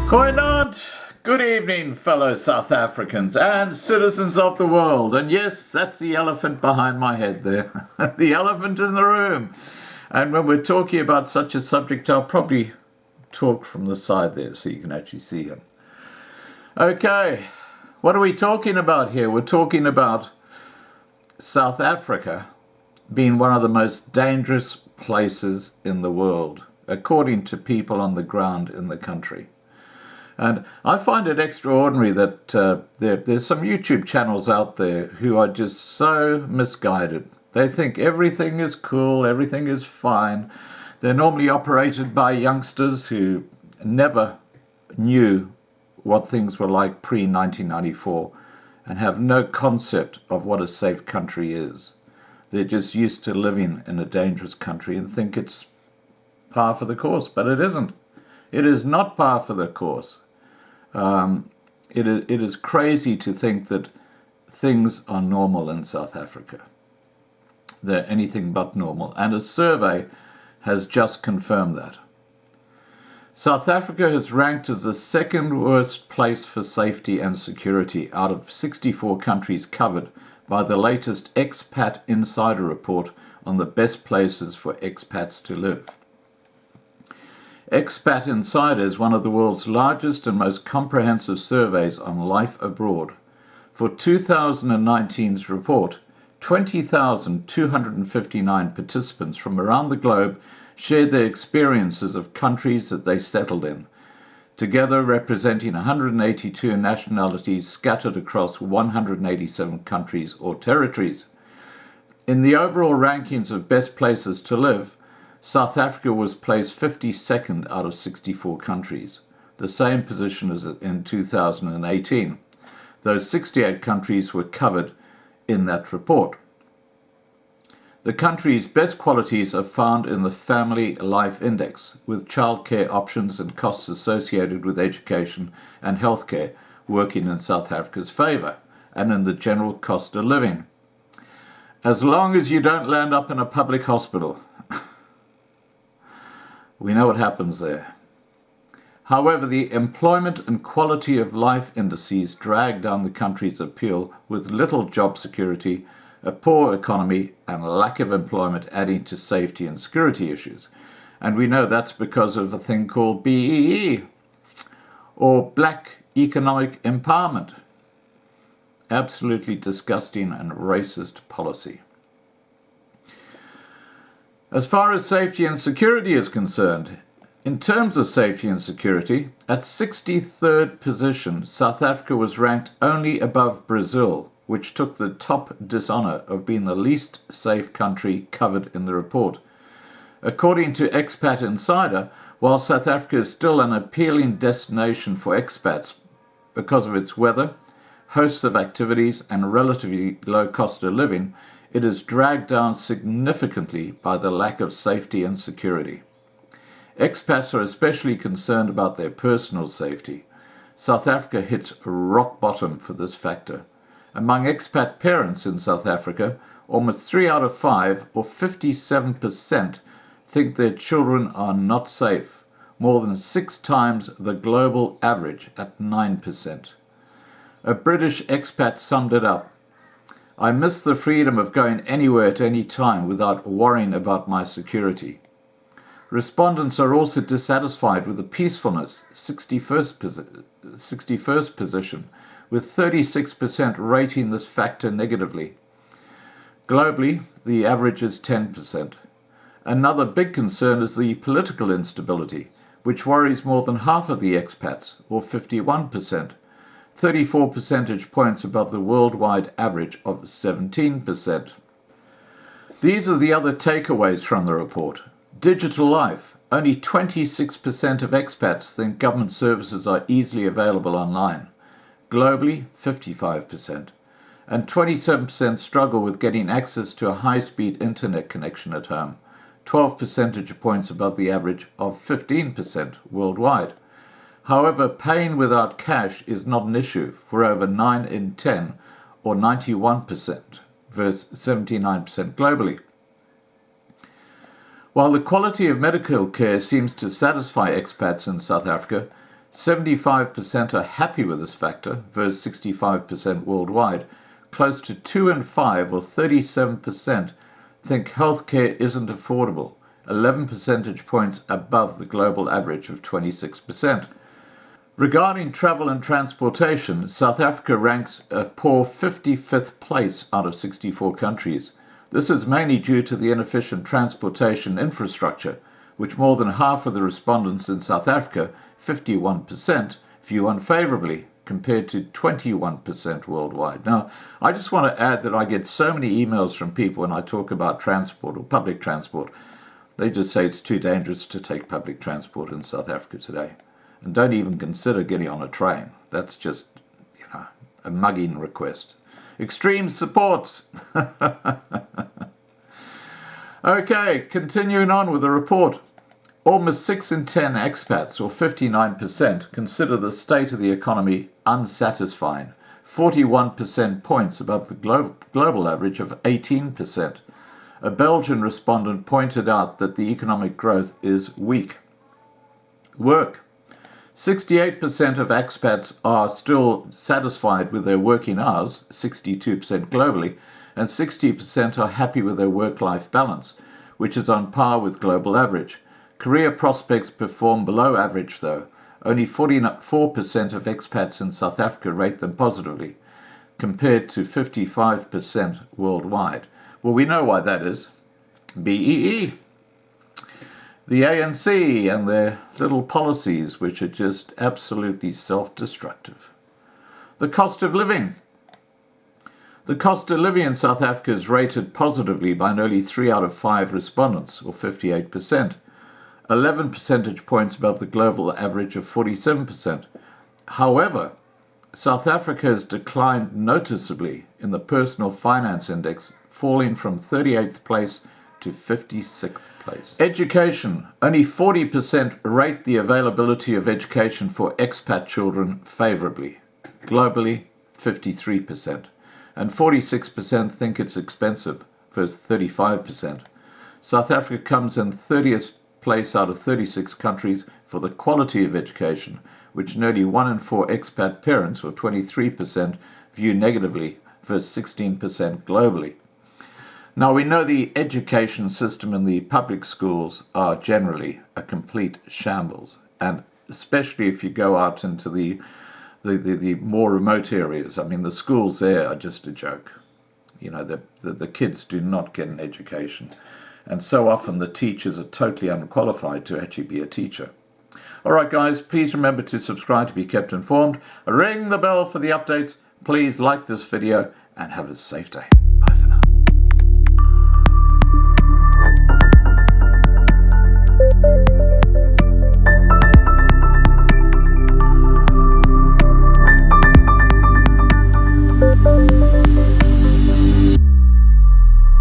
Koinant, good evening, fellow South Africans and citizens of the world. And yes, that's the elephant behind my head there, the elephant in the room. And when we're talking about such a subject, I'll probably talk from the side there so you can actually see him. Okay, what are we talking about here? We're talking about South Africa being one of the most dangerous places in the world, according to people on the ground in the country. And I find it extraordinary that there's some YouTube channels out there who are just so misguided. They think everything is cool, everything is fine. They're normally operated by youngsters who never knew what things were like pre-1994 and have no concept of what a safe country is. They're just used to living in a dangerous country and think it's par for the course, but it isn't. It is not par for the course. It is crazy to think that things are normal in South Africa. They're anything but normal, and a survey has just confirmed that. South Africa is ranked as the second worst place for safety and security out of 64 countries covered by the latest Expat Insider report on the best places for expats to live. Expat Insider is one of the world's largest and most comprehensive surveys on life abroad. For 2019's report, 20,259 participants from around the globe shared their experiences of countries that they settled in, together representing 182 nationalities scattered across 187 countries or territories. In the overall rankings of best places to live, South Africa was placed 52nd out of 64 countries, the same position as in 2018. Those 68 countries were covered in that report. The country's best qualities are found in the Family Life Index, with childcare options and costs associated with education and healthcare working in South Africa's favour, and in the general cost of living. As long as you don't land up in a public hospital, we know what happens there. However, the employment and quality of life indices drag down the country's appeal, with little job security, a poor economy, and a lack of employment adding to safety and security issues. And we know that's because of a thing called BEE, or Black Economic Empowerment. Absolutely disgusting and racist policy. As far as safety and security is concerned, in terms of safety and security, at 63rd position, South Africa was ranked only above Brazil, which took the top dishonour of being the least safe country covered in the report. According to Expat Insider, while South Africa is still an appealing destination for expats because of its weather, hosts of activities, and relatively low cost of living, it is dragged down significantly by the lack of safety and security. Expats are especially concerned about their personal safety. South Africa hits rock bottom for this factor. Among expat parents in South Africa, almost 3 out of 5, or 57%, think their children are not safe, more than 6 times the global average at 9%. A British expat summed it up: "I miss the freedom of going anywhere at any time without worrying about my security." Respondents are also dissatisfied with the peacefulness, 61st position, with 36% rating this factor negatively. Globally, the average is 10%. Another big concern is the political instability, which worries more than half of the expats, or 51%. 34 percentage points above the worldwide average of 17%. These are the other takeaways from the report. Digital life. Only 26% of expats think government services are easily available online. Globally, 55%. And 27% struggle with getting access to a high-speed internet connection at home, 12 percentage points above the average of 15% worldwide. However, paying without cash is not an issue for over 9 in 10, or 91%, versus 79% globally. While the quality of medical care seems to satisfy expats in South Africa, 75% are happy with this factor versus 65% worldwide. Close to 2 in 5, or 37%, think healthcare isn't affordable, 11 percentage points above the global average of 26%. Regarding travel and transportation, South Africa ranks a poor 55th place out of 64 countries. This is mainly due to the inefficient transportation infrastructure, which more than half of the respondents in South Africa, 51%, view unfavorably, compared to 21% worldwide. Now, I just want to add that I get so many emails from people when I talk about transport or public transport. They just say it's too dangerous to take public transport in South Africa today. And don't even consider getting on a train. That's just, a mugging request. Extreme supports. Okay, continuing on with the report. Almost 6 in 10 expats, or 59%, consider the state of the economy unsatisfying, 41% points above the global average of 18%. A Belgian respondent pointed out that the economic growth is weak. Work. 68% of expats are still satisfied with their working hours, 62% globally, and 60% are happy with their work-life balance, which is on par with global average. Career prospects perform below average, though. Only 44% of expats in South Africa rate them positively, compared to 55% worldwide. Well, we know why that is. BEE. The ANC and their little policies, which are just absolutely self-destructive. The cost of living. The cost of living in South Africa is rated positively by nearly 3 out of 5 respondents, or 58%, 11 percentage points above the global average of 47%. However, South Africa has declined noticeably in the Personal Finance Index, falling from 38th place to 56th place. Education. Only 40% rate the availability of education for expat children favorably. Globally, 53%. And 46% think it's expensive, versus 35%. South Africa comes in 30th place out of 36 countries for the quality of education, which nearly 1 in 4 expat parents, or 23%, view negatively, versus 16% globally. Now, we know the education system in the public schools are generally a complete shambles, and especially if you go out into the more remote areas. I mean, the schools there are just a joke. The kids do not get an education, and so often the teachers are totally unqualified to actually be a teacher. All right, guys, please remember to subscribe to be kept informed. Ring the bell for the updates. Please like this video and have a safe day. Bye.